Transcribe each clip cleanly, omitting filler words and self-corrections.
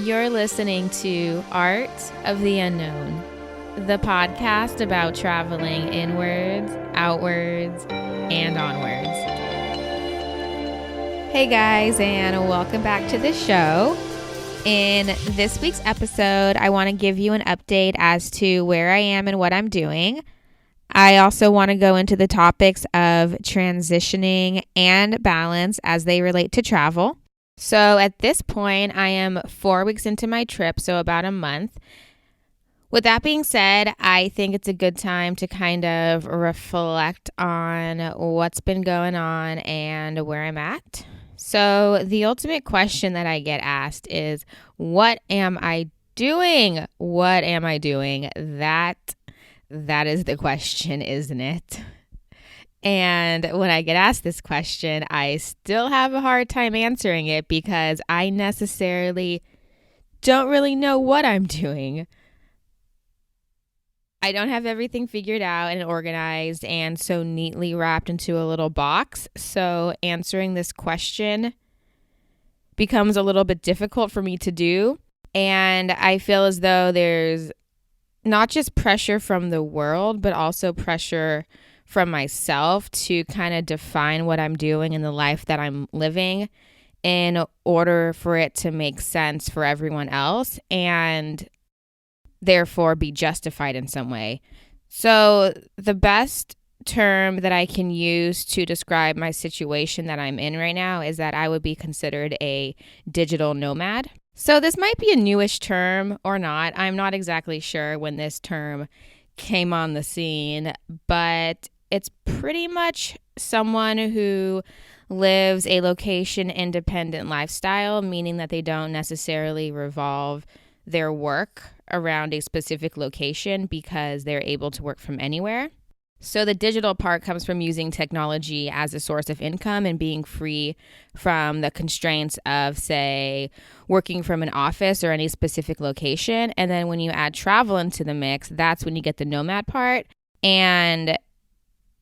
You're listening to Art of the Unknown, the podcast about traveling inwards, outwards, and onwards. Hey guys, and welcome back to the show. In this week's episode, I want to give you an update as to where I am and what I'm doing. I also want to go into the topics of transitioning and balance as they relate to travel. So at this point, I am 4 weeks into my trip, so about a month. With that being said, I think it's a good time to kind of reflect on what's been going on and where I'm at. So the ultimate question that I get asked is, what am I doing? What am I doing? That is the question, isn't it? And when I get asked this question, I still have a hard time answering it because I necessarily don't really know what I'm doing. I don't have everything figured out and organized and so neatly wrapped into a little box. So answering this question becomes a little bit difficult for me to do. And I feel as though there's not just pressure from the world, but also pressure from myself to kind of define what I'm doing in the life that I'm living in order for it to make sense for everyone else and therefore be justified in some way. So the best term that I can use to describe my situation that I'm in right now is that I would be considered a digital nomad. So this might be a newish term or not. I'm not exactly sure when this term came on the scene, but it's pretty much someone who lives a location-independent lifestyle, meaning that they don't necessarily revolve their work around a specific location because they're able to work from anywhere. So the digital part comes from using technology as a source of income and being free from the constraints of, say, working from an office or any specific location. And then when you add travel into the mix, that's when you get the nomad part. And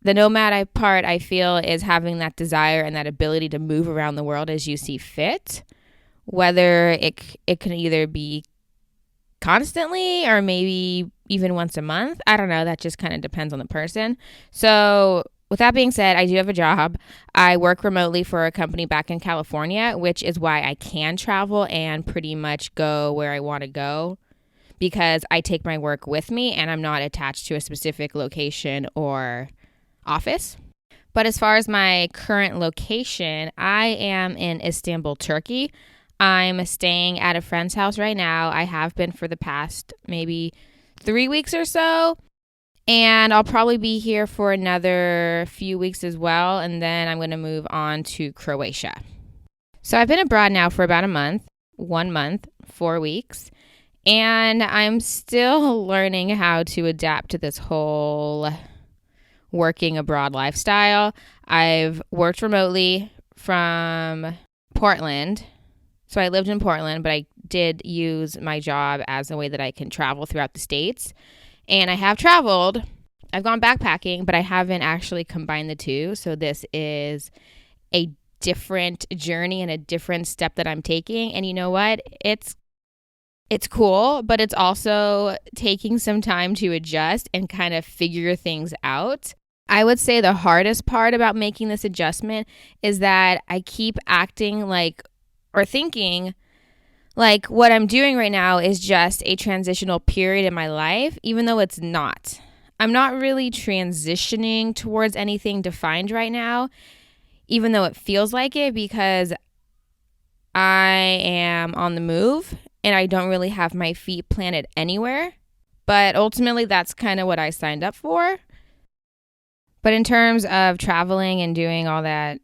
the nomad part, I feel, is having that desire and that ability to move around the world as you see fit, whether it can either be constantly or maybe even once a month. I don't know. That just kind of depends on the person. So with that being said, I do have a job. I work remotely for a company back in California, which is why I can travel and pretty much go where I want to go because I take my work with me and I'm not attached to a specific location or office. But as far as my current location, I am in Istanbul, Turkey. I'm staying at a friend's house right now. I have been for the past maybe 3 weeks or so. And I'll probably be here for another few weeks as well. And then I'm going to move on to Croatia. So I've been abroad now for about a month, 1 month, 4 weeks. And I'm still learning how to adapt to this whole working abroad lifestyle. I've worked remotely from Portland. So I lived in Portland, but I did use my job as a way that I can travel throughout the States. And I have traveled. I've gone backpacking, but I haven't actually combined the two. So this is a different journey and a different step that I'm taking. And you know what? It's cool, but it's also taking some time to adjust and kind of figure things out. I would say the hardest part about making this adjustment is that I keep acting like or thinking like what I'm doing right now is just a transitional period in my life, even though it's not. I'm not really transitioning towards anything defined right now, even though it feels like it, because I am on the move and I don't really have my feet planted anywhere. But ultimately, that's kind of what I signed up for. But in terms of traveling and doing all that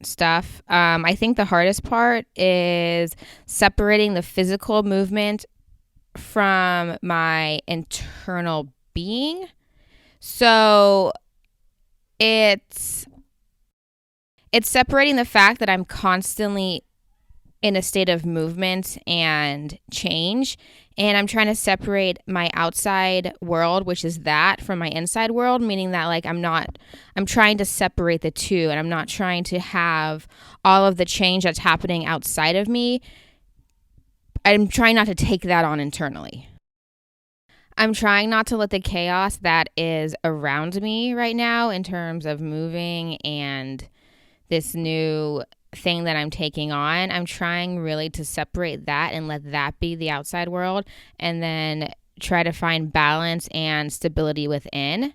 stuff, I think the hardest part is separating the physical movement from my internal being. So it's separating the fact that I'm constantly in a state of movement and change, and I'm trying to separate my outside world, which is that, from my inside world, meaning that like I'm trying to separate the two, and I'm not trying to have all of the change that's happening outside of me I'm trying not to take that on internally. I'm trying not to let the chaos that is around me right now in terms of moving and this new thing that I'm taking on, I'm trying really to separate that and let that be the outside world, and then try to find balance and stability within.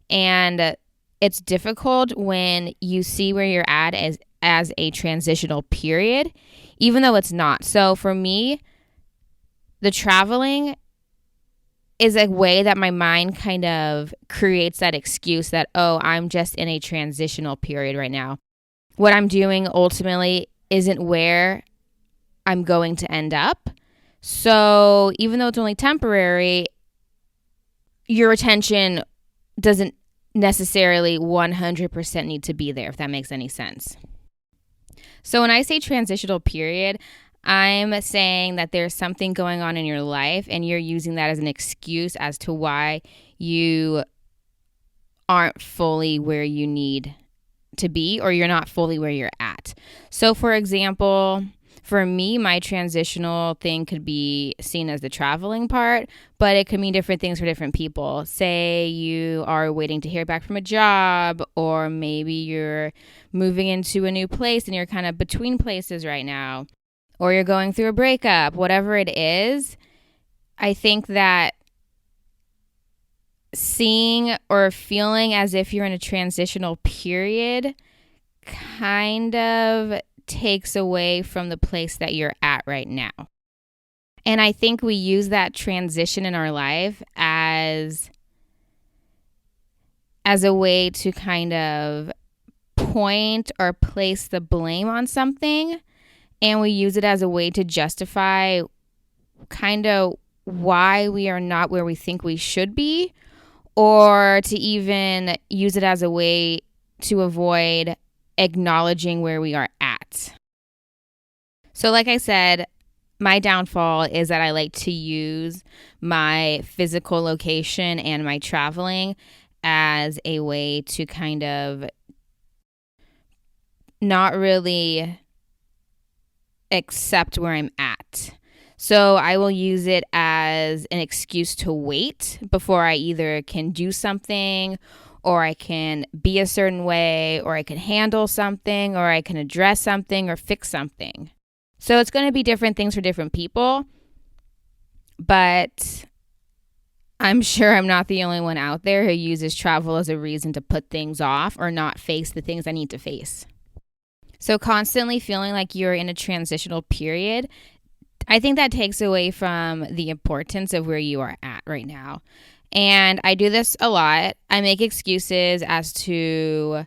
And it's difficult when you see where you're at as a transitional period, even though it's not. So for me, the traveling is a way that my mind kind of creates that excuse that, oh, I'm just in a transitional period right now. What I'm doing ultimately isn't where I'm going to end up. So even though it's only temporary, your attention doesn't necessarily 100% need to be there, if that makes any sense. So when I say transitional period, I'm saying that there's something going on in your life and you're using that as an excuse as to why you aren't fully where you need to be, or you're not fully where you're at. So for example, for me, my transitional thing could be seen as the traveling part, but it could mean different things for different people. Say you are waiting to hear back from a job, or maybe you're moving into a new place and you're kind of between places right now, or you're going through a breakup, whatever it is. I think that seeing or feeling as if you're in a transitional period kind of takes away from the place that you're at right now. And I think we use that transition in our life as a way to kind of point or place the blame on something, and we use it as a way to justify kind of why we are not where we think we should be, or to even use it as a way to avoid acknowledging where we are at. So like I said, my downfall is that I like to use my physical location and my traveling as a way to kind of not really accept where I'm at. So I will use it as an excuse to wait before I either can do something, or I can be a certain way, or I can handle something, or I can address something or fix something. So it's going to be different things for different people, but I'm sure I'm not the only one out there who uses travel as a reason to put things off or not face the things I need to face. So constantly feeling like you're in a transitional period, I think that takes away from the importance of where you are at right now. And I do this a lot. I make excuses as to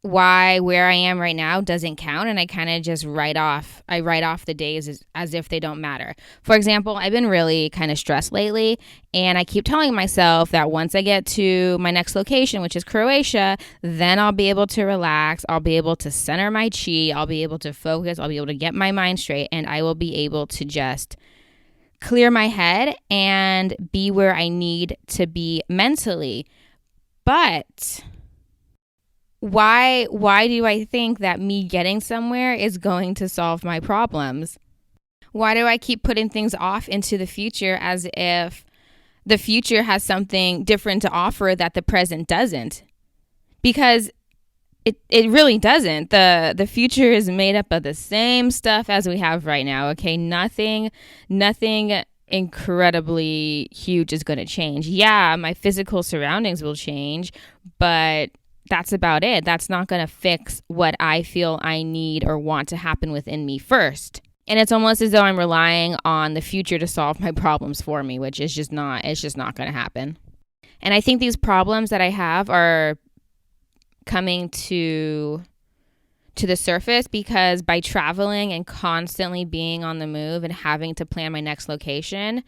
why where I am right now doesn't count, and I kind of just write off the days as if they don't matter. For example, I've been really kind of stressed lately, and I keep telling myself that once I get to my next location, which is Croatia, then I'll be able to relax, I'll be able to center my chi, I'll be able to focus, I'll be able to get my mind straight, and I will be able to just clear my head and be where I need to be mentally. But why do I think that me getting somewhere is going to solve my problems? Why do I keep putting things off into the future as if the future has something different to offer that the present doesn't? Because it really doesn't. The future is made up of the same stuff as we have right now, okay? Nothing incredibly huge is going to change. Yeah, my physical surroundings will change, but that's about it. That's not going to fix what I feel I need or want to happen within me first. And it's almost as though I'm relying on the future to solve my problems for me, which is just not going to happen. And I think these problems that I have are coming to the surface because by traveling and constantly being on the move and having to plan my next location,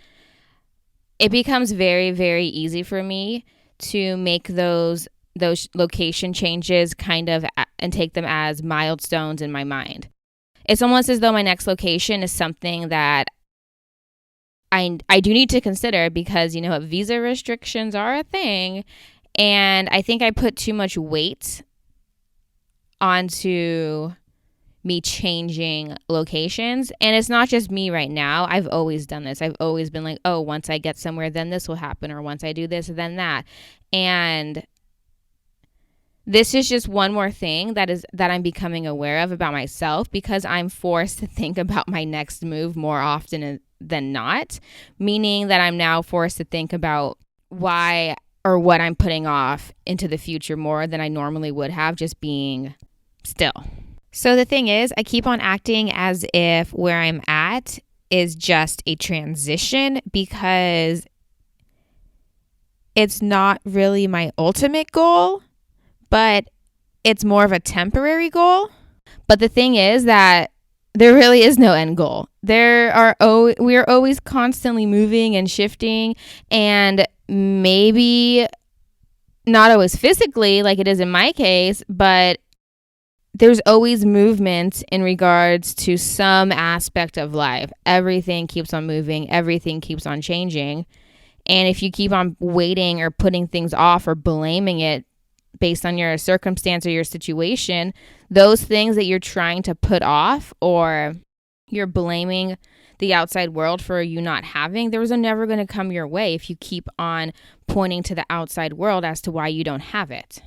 it becomes very, very easy for me to make those location changes kind of and take them as milestones in my mind. It's almost as though my next location is something that I do need to consider because, you know, visa restrictions are a thing. And I think I put too much weight onto me changing locations. And it's not just me right now. I've always done this. I've always been like, oh, once I get somewhere, then this will happen. Or once I do this, then that. And this is just one more thing that I'm becoming aware of about myself, because I'm forced to think about my next move more often than not, meaning that I'm now forced to think about why or what I'm putting off into the future more than I normally would have, just being still. So the thing is, I keep on acting as if where I'm at is just a transition, because it's not really my ultimate goal, but it's more of a temporary goal. But the thing is that there really is no end goal. We are always constantly moving and shifting, and maybe not always physically like it is in my case, but there's always movement in regards to some aspect of life. Everything keeps on moving. Everything keeps on changing. And if you keep on waiting or putting things off or blaming it based on your circumstance or your situation, those things that you're trying to put off, or you're blaming the outside world for you not having, those are never going to come your way if you keep on pointing to the outside world as to why you don't have it.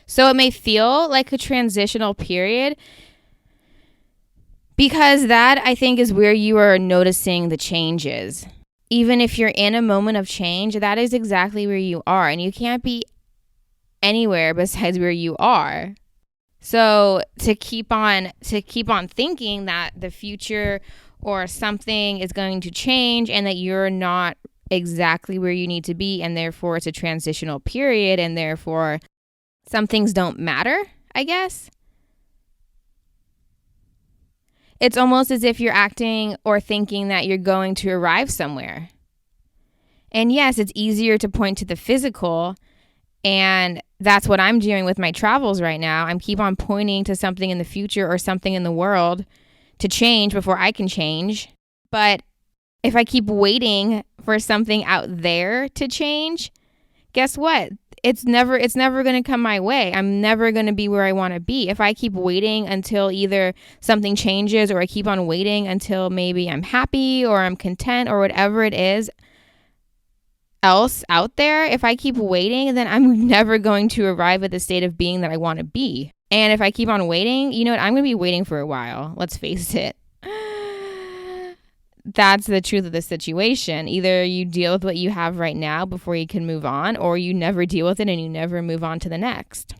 So it may feel like a transitional period, because that, I think, is where you are noticing the changes. Even if you're in a moment of change, that is exactly where you are, and you can't be anywhere besides where you are. So to keep on thinking that the future or something is going to change and that you're not exactly where you need to be, and therefore it's a transitional period, and therefore some things don't matter, I guess. It's almost as if you're acting or thinking that you're going to arrive somewhere. And yes, it's easier to point to the physical, and that's what I'm doing with my travels right now. I'm keep on pointing to something in the future or something in the world to change before I can change. But if I keep waiting for something out there to change, guess what? It's never going to come my way. I'm never going to be where I want to be. If I keep waiting until either something changes, or I keep on waiting until maybe I'm happy or I'm content or whatever it is else out there, if I keep waiting, then I'm never going to arrive at the state of being that I want to be. And if I keep on waiting, you know what? I'm going to be waiting for a while. Let's face it. That's the truth of the situation. Either you deal with what you have right now before you can move on, or you never deal with it and you never move on to the next.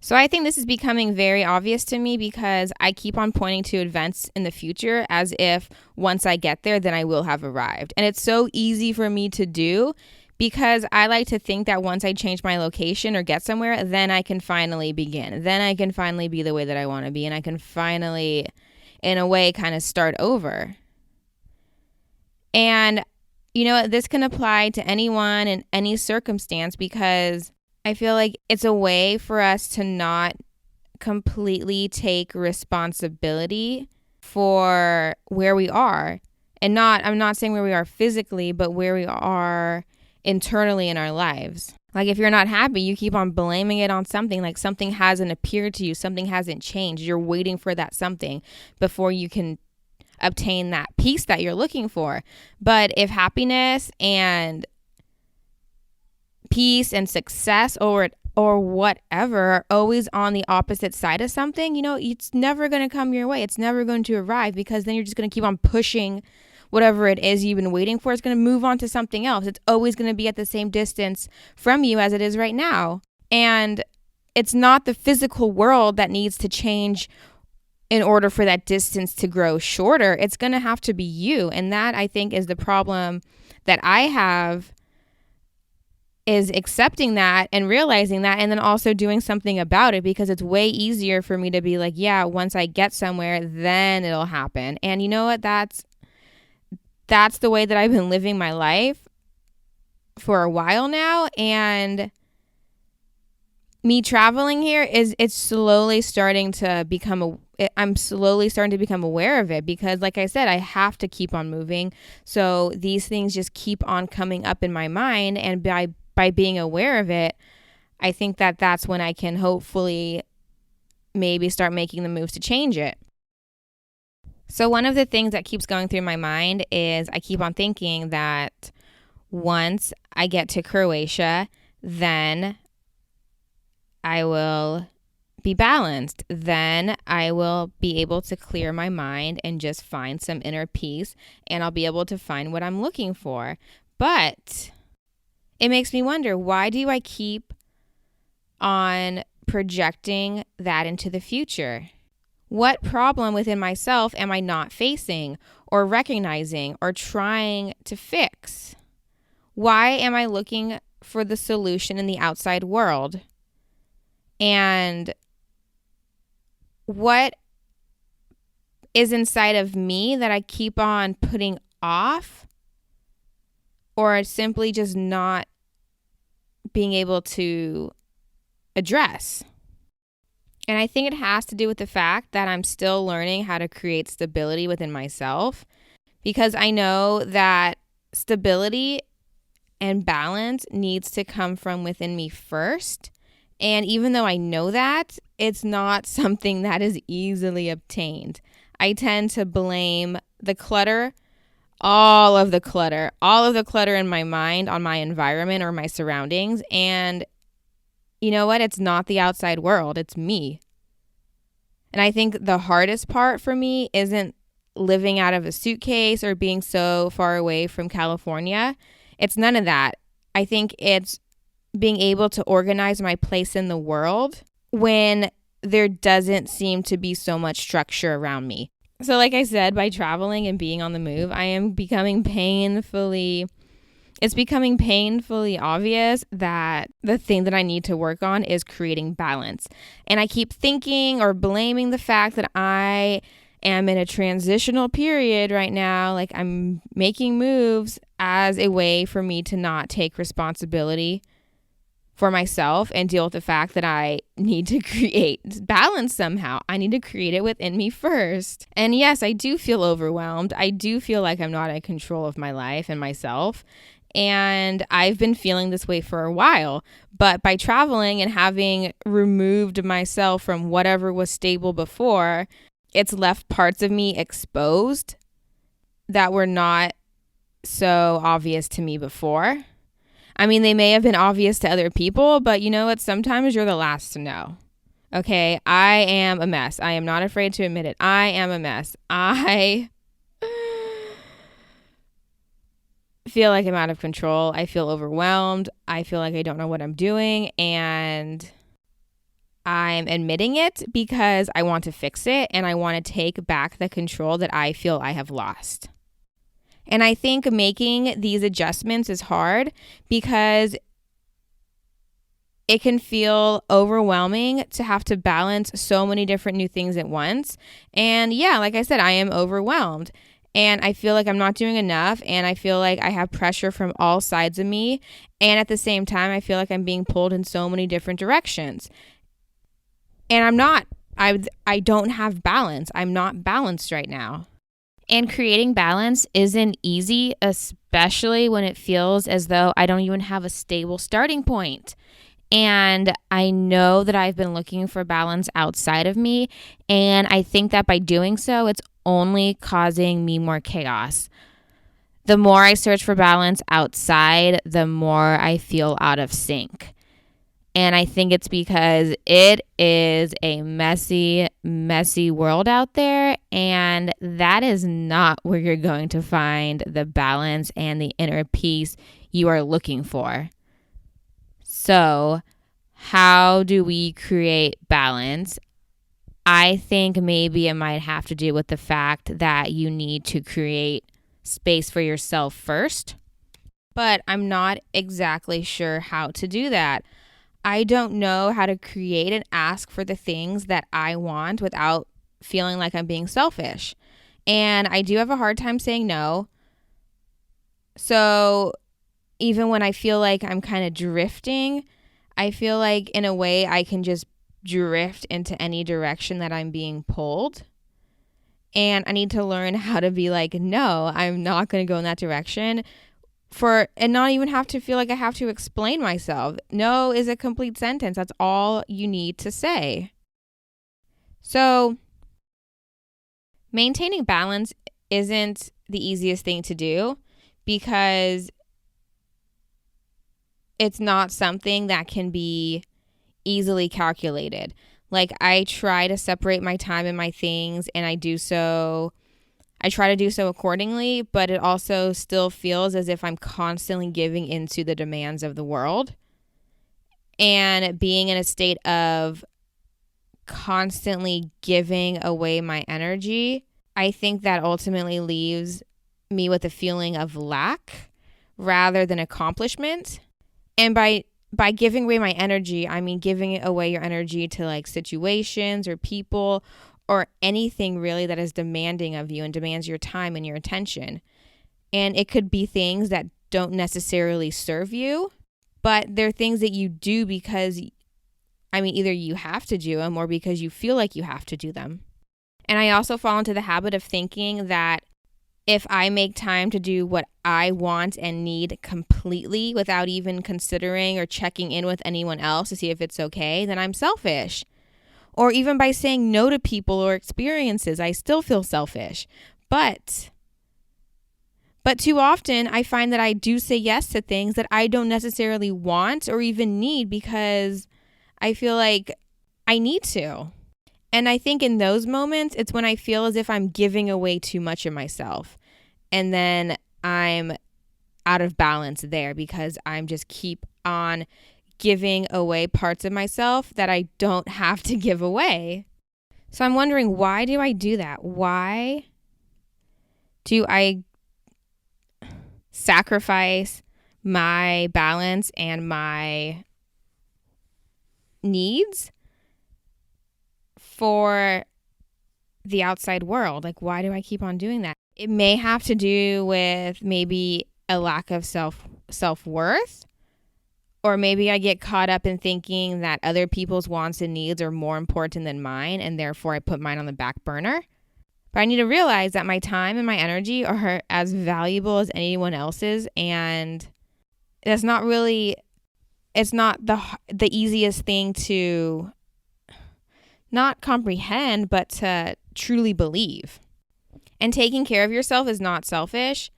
So I think this is becoming very obvious to me, because I keep on pointing to events in the future as if once I get there, then I will have arrived. And it's so easy for me to do, because I like to think that once I change my location or get somewhere, then I can finally begin. Then I can finally be the way that I want to be, and I can finally, in a way, kind of start over. And, you know, this can apply to anyone in any circumstance, because I feel like it's a way for us to not completely take responsibility for where we are. And I'm not saying where we are physically, but where we are internally in our lives. Like, if you're not happy, you keep on blaming it on something, like something hasn't appeared to you, something hasn't changed. You're waiting for that something before you can obtain that peace that you're looking for. But if happiness and peace and success or whatever are always on the opposite side of something, you know, it's never going to come your way. It's never going to arrive, because then you're just going to keep on pushing whatever it is you've been waiting for. It's going to move on to something else. It's always going to be at the same distance from you as it is right now. And it's not the physical world that needs to change in order for that distance to grow shorter. It's going to have to be you. And that, I think, is the problem that I have, is accepting that and realizing that, and then also doing something about it, because it's way easier for me to be like, yeah, once I get somewhere, then it'll happen. And you know what? That's the way that I've been living my life for a while now. And me traveling here it's slowly starting to become I'm slowly starting to become aware of it, because like I said, I have to keep on moving. So these things just keep on coming up in my mind, and by being aware of it, I think that that's when I can hopefully maybe start making the moves to change it. So one of the things that keeps going through my mind is I keep on thinking that once I get to Croatia, then I will be balanced. Then I will be able to clear my mind and just find some inner peace, and I'll be able to find what I'm looking for. But it makes me wonder, why do I keep on projecting that into the future? What problem within myself am I not facing or recognizing or trying to fix? Why am I looking for the solution in the outside world? And what is inside of me that I keep on putting off or simply just not being able to address? And I think it has to do with the fact that I'm still learning how to create stability within myself, because I know that stability and balance needs to come from within me first. And even though I know that, it's not something that is easily obtained. I tend to blame the clutter, all of the clutter in my mind on my environment or my surroundings. And you know what? It's not the outside world, it's me. And I think the hardest part for me isn't living out of a suitcase or being so far away from California. It's none of that. I think it's being able to organize my place in the world when there doesn't seem to be so much structure around me. So like I said, by traveling and being on the move, it's becoming painfully obvious that the thing that I need to work on is creating balance. And I keep thinking or blaming the fact that I am in a transitional period right now. Like, I'm making moves as a way for me to not take responsibility for myself and deal with the fact that I need to create balance somehow. I need to create it within me first. And yes, I do feel overwhelmed. I do feel like I'm not in control of my life and myself. And I've been feeling this way for a while. But by traveling and having removed myself from whatever was stable before, it's left parts of me exposed that were not so obvious to me before. I mean, they may have been obvious to other people, but you know what? Sometimes you're the last to know. Okay, I am a mess. I am not afraid to admit it. I am a mess. I feel like I'm out of control. I feel overwhelmed. I feel like I don't know what I'm doing, and I'm admitting it because I want to fix it and I want to take back the control that I feel I have lost. And I think making these adjustments is hard because it can feel overwhelming to have to balance so many different new things at once. And yeah, like I said, I am overwhelmed and I feel like I'm not doing enough, and I feel like I have pressure from all sides of me. And at the same time, I feel like I'm being pulled in so many different directions. And I'm not. I don't have balance. I'm not balanced right now. And creating balance isn't easy, especially when it feels as though I don't even have a stable starting point. And I know that I've been looking for balance outside of me. And I think that by doing so, it's only causing me more chaos. The more I search for balance outside, the more I feel out of sync. And I think it's because it is a messy, messy world out there. And that is not where you're going to find the balance and the inner peace you are looking for. So, how do we create balance? I think maybe it might have to do with the fact that you need to create space for yourself first. But I'm not exactly sure how to do that. I don't know how to create and ask for the things that I want without feeling like I'm being selfish. And I do have a hard time saying no. So even when I feel like I'm kind of drifting, I feel like in a way I can just drift into any direction that I'm being pulled. And I need to learn how to be like, no, I'm not going to go in that direction. and not even have to feel like I have to explain myself. No is a complete sentence. That's all you need to say. So, maintaining balance isn't the easiest thing to do because it's not something that can be easily calculated. Like, I try to separate my time and my things, and I try to do so accordingly, but it also still feels as if I'm constantly giving into the demands of the world and being in a state of constantly giving away my energy. I think that ultimately leaves me with a feeling of lack rather than accomplishment. And by giving away my energy, I mean giving away your energy to like situations or people or anything really that is demanding of you and demands your time and your attention. And it could be things that don't necessarily serve you, but they're things that you do because, either you have to do them or because you feel like you have to do them. And I also fall into the habit of thinking that if I make time to do what I want and need completely without even considering or checking in with anyone else to see if it's okay, then I'm selfish. Or even by saying no to people or experiences, I still feel selfish. But too often I find that I do say yes to things that I don't necessarily want or even need because I feel like I need to. And I think in those moments, it's when I feel as if I'm giving away too much of myself. And then I'm out of balance there because I'm just keep on giving away parts of myself that I don't have to give away. So I'm wondering, why do I do that? Why do I sacrifice my balance and my needs for the outside world? Like, why do I keep on doing that? It may have to do with maybe a lack of self-worth, or maybe I get caught up in thinking that other people's wants and needs are more important than mine, and therefore I put mine on the back burner. But I need to realize that my time and my energy are as valuable as anyone else's, and it's not the easiest thing to not comprehend, but to truly believe. And taking care of yourself is not selfish.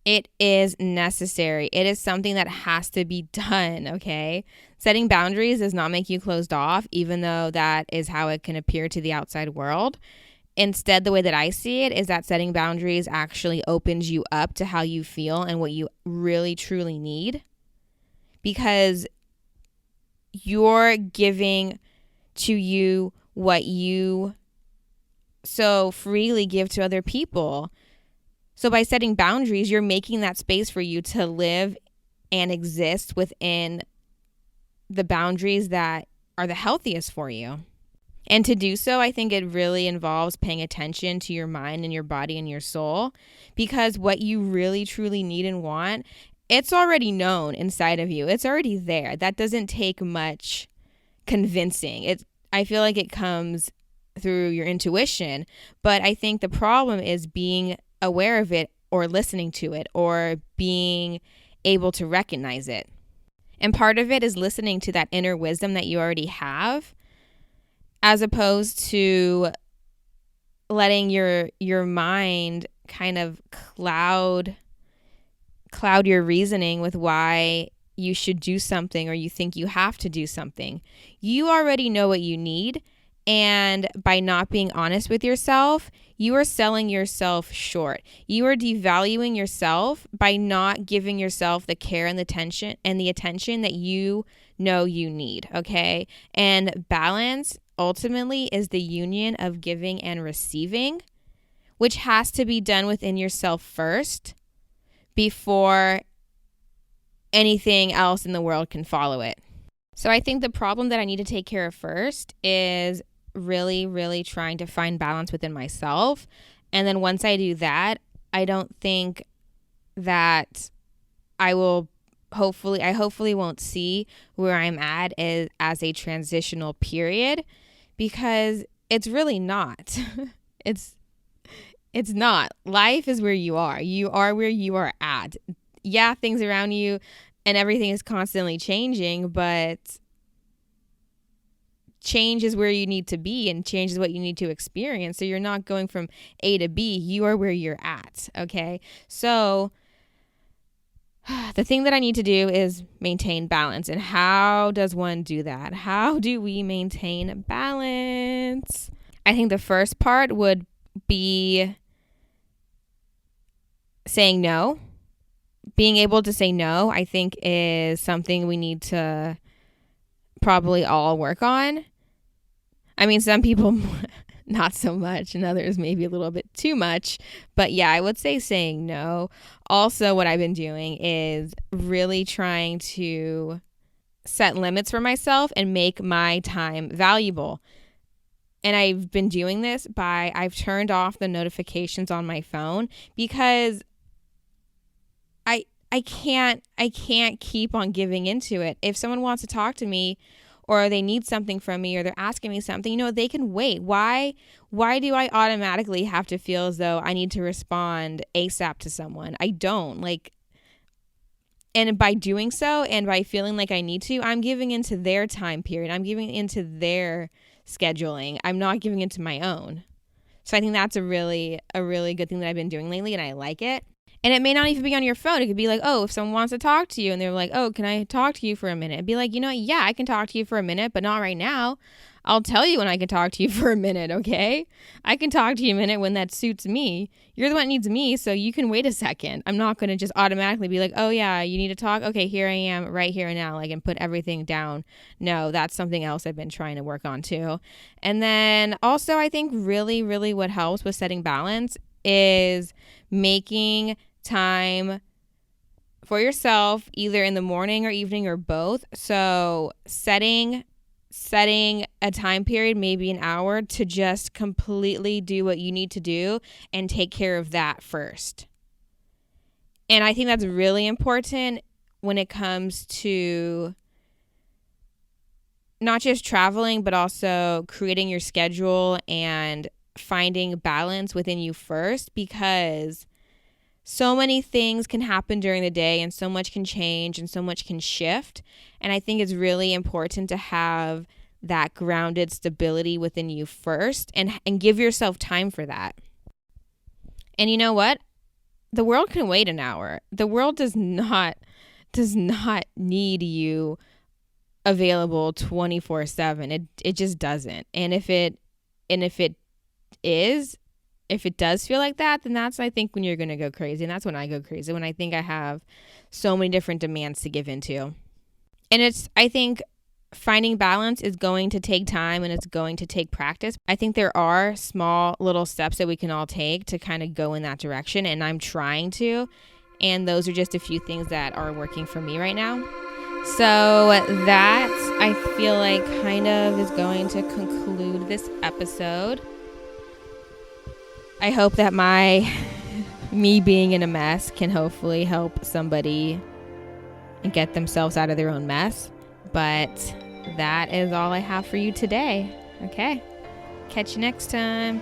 It is necessary. It is something that has to be done, okay? Setting boundaries does not make you closed off, even though that is how it can appear to the outside world. Instead, the way that I see it is that setting boundaries actually opens you up to how you feel and what you really, truly need. Because you're giving to you what you so freely give to other people. So by setting boundaries, you're making that space for you to live and exist within the boundaries that are the healthiest for you. And to do so, I think it really involves paying attention to your mind and your body and your soul, because what you really, truly need and want, it's already known inside of you. It's already there. That doesn't take much convincing. I feel like it comes through your intuition, but I think the problem is being aware of it or listening to it or being able to recognize it. And part of it is listening to that inner wisdom that you already have, as opposed to letting your mind kind of cloud your reasoning with why you should do something or you think you have to do something. You already know what you need, and by not being honest with yourself, you are selling yourself short. You are devaluing yourself by not giving yourself the care and the attention that you know you need, okay? And balance ultimately is the union of giving and receiving, which has to be done within yourself first before anything else in the world can follow it. So I think the problem that I need to take care of first is really, really trying to find balance within myself. And then once I do that, I don't think that I hopefully won't see where I'm at as a transitional period, because it's really not. It's not. Life is where you are. You are where you are at. yeah, things around you and everything is constantly changing, but change is where you need to be and change is what you need to experience. So you're not going from A to B, you are where you're at. Okay. So the thing that I need to do is maintain balance. And how does one do that? How do we maintain balance? I think the first part would be saying no. Being able to say no, I think, is something we need to probably all work on. I mean, some people not so much and others maybe a little bit too much. But yeah, I would say saying no. Also, what I've been doing is really trying to set limits for myself and make my time valuable. And I've been doing this by I've turned off the notifications on my phone because I can't keep on giving into it. If someone wants to talk to me or they need something from me or they're asking me something, they can wait. Why do I automatically have to feel as though I need to respond ASAP to someone? I don't. And by doing so and by feeling like I need to, I'm giving into their time period. I'm giving into their scheduling. I'm not giving into my own. So I think that's a really good thing that I've been doing lately, and I like it. And it may not even be on your phone. It could be like, oh, if someone wants to talk to you and they're like, oh, can I talk to you for a minute? It'd be like, yeah, I can talk to you for a minute, but not right now. I'll tell you when I can talk to you for a minute, okay? I can talk to you a minute when that suits me. You're the one that needs me, so you can wait a second. I'm not going to just automatically be like, oh, yeah, you need to talk? Okay, here I am right here and now, and put everything down. No, that's something else I've been trying to work on too. And then also I think really, really what helps with setting balance is making time for yourself either in the morning or evening or both. So setting a time period, maybe an hour, to just completely do what you need to do and take care of that first. And I think that's really important when it comes to not just traveling, but also creating your schedule and finding balance within you first, because so many things can happen during the day and so much can change and so much can shift. And I think it's really important to have that grounded stability within you first and give yourself time for that. And you know what? The world can wait an hour. The world does not need you available 24/7. It just doesn't. And if it does feel like that, then that's, I think, when you're going to go crazy. And that's when I go crazy, when I think I have so many different demands to give into. And I think finding balance is going to take time and it's going to take practice. I think there are small little steps that we can all take to kind of go in that direction. And I'm trying to. And those are just a few things that are working for me right now. So that, I feel like, kind of is going to conclude this episode. I hope that me being in a mess can hopefully help somebody get themselves out of their own mess. But that is all I have for you today. Okay. Catch you next time.